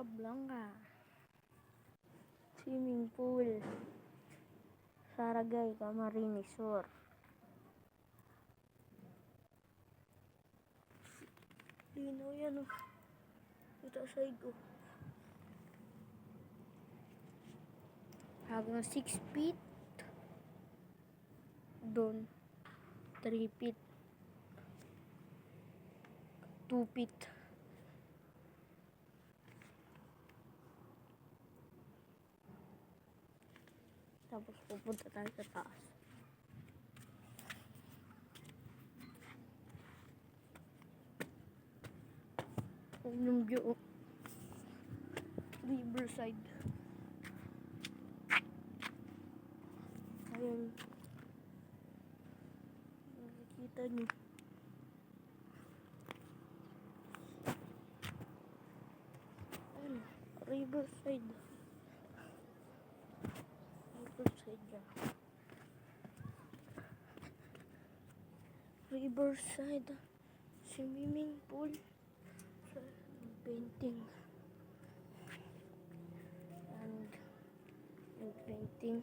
Blanca. Swimming pool. Saragay, Camarines Sur. Lino yan oh. Ito sa side oh. Hanggang 6 feet. Doon. 3 feet. 2 feet. Tapos pupunta tayo sa taas. Yung view. Riverside. Ayan. Nakikita nyo. Ayan. Riverside. Riverside. Swimming pool. Painting. And painting.